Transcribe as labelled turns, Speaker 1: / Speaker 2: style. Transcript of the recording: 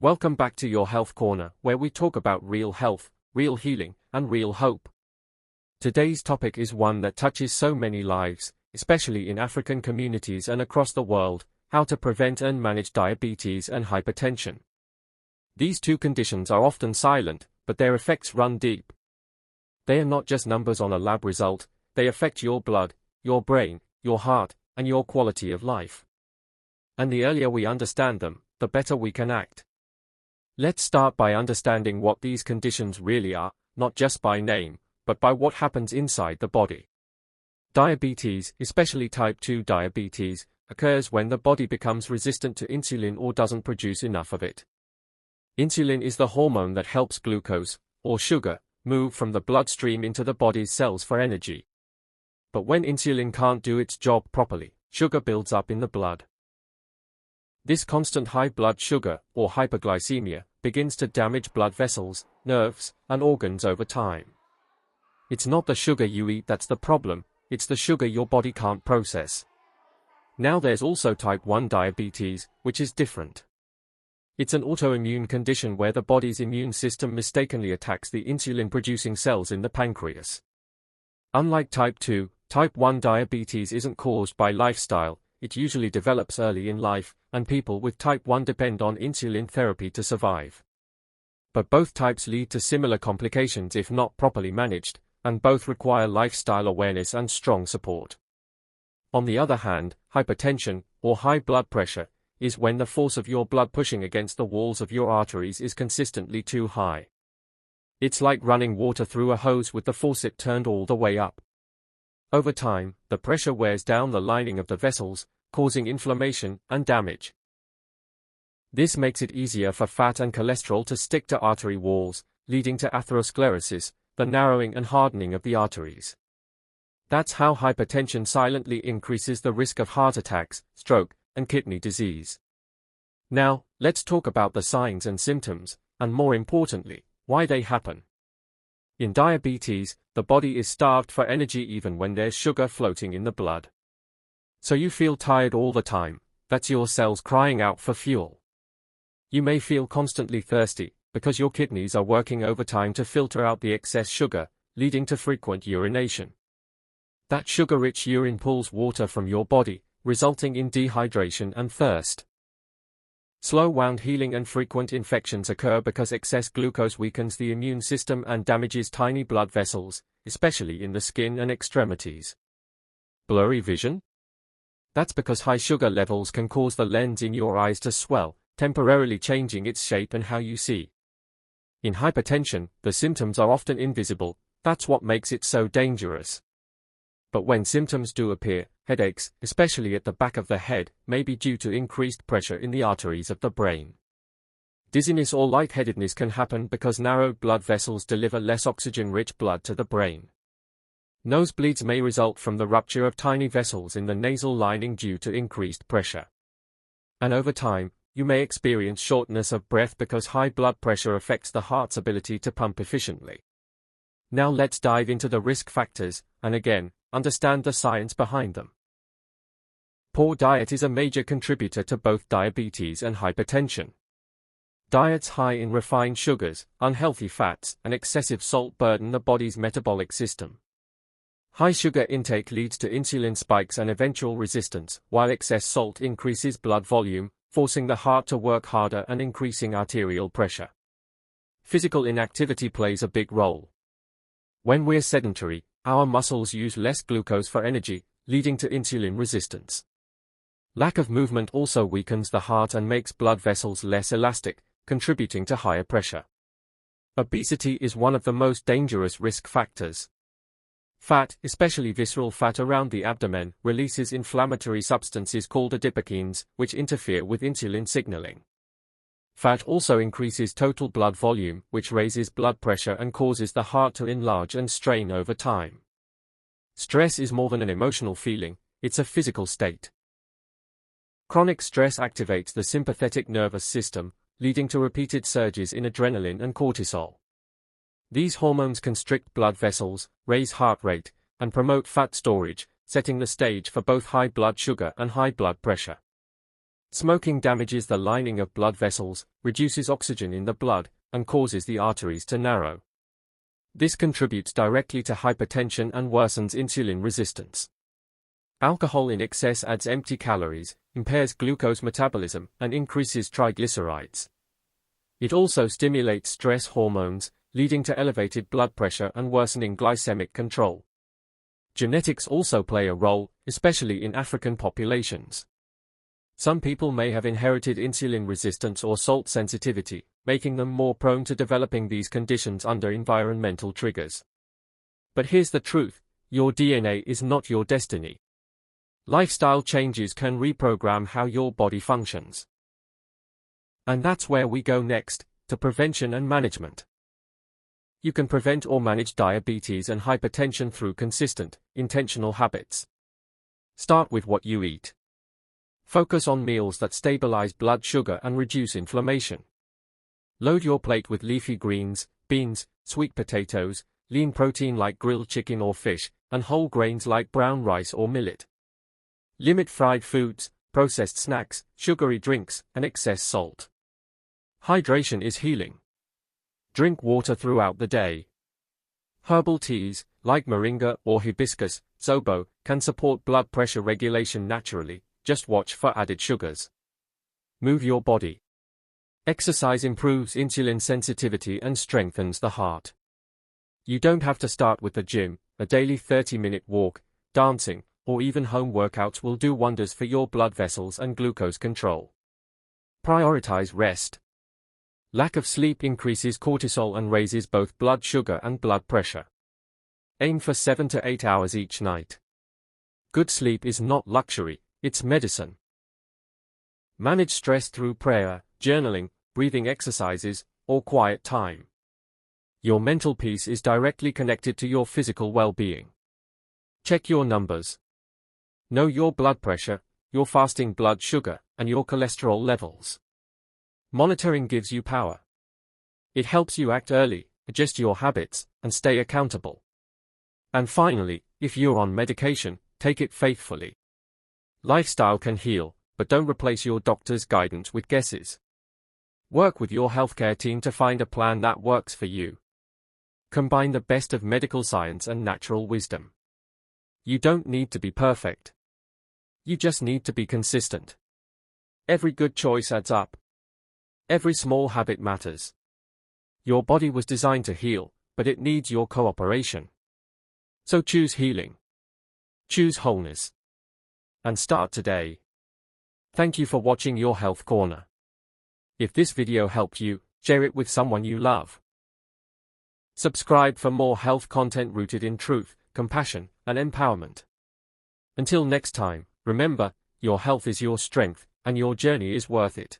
Speaker 1: Welcome back to your Health Corner, where we talk about real health, real healing, and real hope. Today's topic is one that touches so many lives, especially in African communities and across the world: how to prevent and manage diabetes and hypertension. These two conditions are often silent, but their effects run deep. They are not just numbers on a lab result, they affect your blood, your brain, your heart, and your quality of life. And the earlier we understand them, the better we can act. Let's start by understanding what these conditions really are, not just by name, but by what happens inside the body. Diabetes, especially type 2 diabetes, occurs when the body becomes resistant to insulin or doesn't produce enough of it. Insulin is the hormone that helps glucose, or sugar, move from the bloodstream into the body's cells for energy. But when insulin can't do its job properly, sugar builds up in the blood. This constant high blood sugar, or hyperglycemia, begins to damage blood vessels, nerves, and organs over time. It's not the sugar you eat that's the problem, it's the sugar your body can't process. Now there's also type 1 diabetes, which is different. It's an autoimmune condition where the body's immune system mistakenly attacks the insulin-producing cells in the pancreas. Unlike type 2, type 1 diabetes isn't caused by lifestyle. It usually develops early in life, and people with type 1 depend on insulin therapy to survive. But both types lead to similar complications if not properly managed, and both require lifestyle awareness and strong support. On the other hand, hypertension, or high blood pressure, is when the force of your blood pushing against the walls of your arteries is consistently too high. It's like running water through a hose with the faucet turned all the way up. Over time, the pressure wears down the lining of the vessels, causing inflammation and damage. This makes it easier for fat and cholesterol to stick to artery walls, leading to atherosclerosis, the narrowing and hardening of the arteries. That's how hypertension silently increases the risk of heart attacks, stroke, and kidney disease. Now, let's talk about the signs and symptoms, and more importantly, why they happen. In diabetes, the body is starved for energy even when there's sugar floating in the blood. So you feel tired all the time, that's your cells crying out for fuel. You may feel constantly thirsty, because your kidneys are working overtime to filter out the excess sugar, leading to frequent urination. That sugar-rich urine pulls water from your body, resulting in dehydration and thirst. Slow wound healing and frequent infections occur because excess glucose weakens the immune system and damages tiny blood vessels, especially in the skin and extremities. Blurry vision? That's because high sugar levels can cause the lens in your eyes to swell, temporarily changing its shape and how you see. In hypertension, the symptoms are often invisible, that's what makes it so dangerous. But when symptoms do appear, headaches, especially at the back of the head, may be due to increased pressure in the arteries of the brain. Dizziness or lightheadedness can happen because narrowed blood vessels deliver less oxygen-rich blood to the brain. Nosebleeds may result from the rupture of tiny vessels in the nasal lining due to increased pressure. And over time, you may experience shortness of breath because high blood pressure affects the heart's ability to pump efficiently. Now let's dive into the risk factors, and again, understand the science behind them. Poor diet is a major contributor to both diabetes and hypertension. Diets high in refined sugars, unhealthy fats, and excessive salt burden the body's metabolic system. High sugar intake leads to insulin spikes and eventual resistance, while excess salt increases blood volume, forcing the heart to work harder and increasing arterial pressure. Physical inactivity plays a big role. When we're sedentary, our muscles use less glucose for energy, leading to insulin resistance. Lack of movement also weakens the heart and makes blood vessels less elastic, contributing to higher pressure. Obesity is one of the most dangerous risk factors. Fat, especially visceral fat around the abdomen, releases inflammatory substances called adipokines, which interfere with insulin signaling. Fat also increases total blood volume, which raises blood pressure and causes the heart to enlarge and strain over time. Stress is more than an emotional feeling, it's a physical state. Chronic stress activates the sympathetic nervous system, leading to repeated surges in adrenaline and cortisol. These hormones constrict blood vessels, raise heart rate, and promote fat storage, setting the stage for both high blood sugar and high blood pressure. Smoking damages the lining of blood vessels, reduces oxygen in the blood, and causes the arteries to narrow. This contributes directly to hypertension and worsens insulin resistance. Alcohol in excess adds empty calories, impairs glucose metabolism, and increases triglycerides. It also stimulates stress hormones, leading to elevated blood pressure and worsening glycemic control. Genetics also play a role, especially in African populations. Some people may have inherited insulin resistance or salt sensitivity, making them more prone to developing these conditions under environmental triggers. But here's the truth: your DNA is not your destiny. Lifestyle changes can reprogram how your body functions. And that's where we go next, to prevention and management. You can prevent or manage diabetes and hypertension through consistent, intentional habits. Start with what you eat. Focus on meals that stabilize blood sugar and reduce inflammation. Load your plate with leafy greens, beans, sweet potatoes, lean protein like grilled chicken or fish, and whole grains like brown rice or millet. Limit fried foods, processed snacks, sugary drinks, and excess salt. Hydration is healing. Drink water throughout the day. Herbal teas, like moringa or hibiscus, zobo, can support blood pressure regulation naturally, just watch for added sugars. Move your body. Exercise improves insulin sensitivity and strengthens the heart. You don't have to start with the gym. A daily 30-minute walk, dancing, or even home workouts will do wonders for your blood vessels and glucose control. Prioritize rest. Lack of sleep increases cortisol and raises both blood sugar and blood pressure. Aim for 7 to 8 hours each night. Good sleep is not luxury, it's medicine. Manage stress through prayer, journaling, breathing exercises, or quiet time. Your mental peace is directly connected to your physical well-being. Check your numbers. Know your blood pressure, your fasting blood sugar, and your cholesterol levels. Monitoring gives you power. It helps you act early, adjust your habits, and stay accountable. And finally, if you're on medication, take it faithfully. Lifestyle can heal, but don't replace your doctor's guidance with guesses. Work with your healthcare team to find a plan that works for you. Combine the best of medical science and natural wisdom. You don't need to be perfect. You just need to be consistent. Every good choice adds up. Every small habit matters. Your body was designed to heal, but it needs your cooperation. So choose healing. Choose wholeness. And start today. Thank you for watching your Health Corner. If this video helped you, share it with someone you love. Subscribe for more health content rooted in truth, compassion, and empowerment. Until next time, remember, your health is your strength, and your journey is worth it.